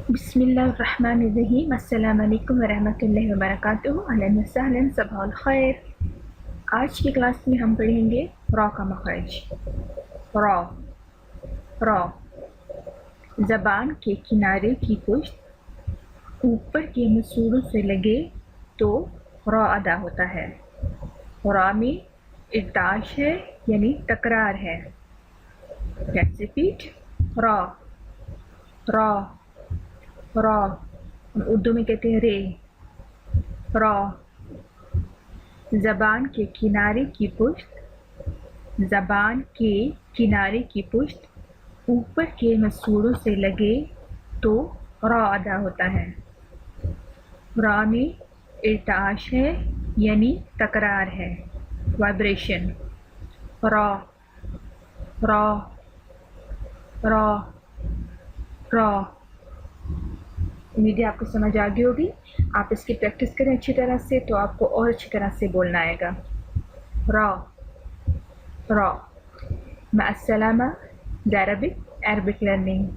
बिस्मिल्लाहिर्रहमानिर्रहीम। अस्सलाम वालेकुम वरहमतुल्लाहि वबरकातुहू। अहलन व सहलन, सबहुल खैर। आज की क्लास में हम पढ़ेंगे रॉ का मखरज। रॉ रॉ ज़बान के किनारे की पुश्त ऊपर के मसूड़ों से लगे तो रॉ अदा होता है। रॉ में इर्ताश है यानी तकरार है। Let's repeat. Raw raw raw, Urdu में कहते हैं रे। रॉ ज़बान के किनारे की पुश्त, ज़बान के किनारे की पुश्त ऊपर के मसूड़ों से लगे तो रॉ अदा होता है। रॉ में इर्ताश है यानी तकरार है, vibration. Raw raw raw raw. उम्मीद है आपको समझ आ गई होगी। आप इसकी प्रैक्टिस करें अच्छी तरह से तो आपको और अच्छी तरह से बोलना आएगा। रॉ रॉ। मअस्सलामा, अरबिक लर्निंग।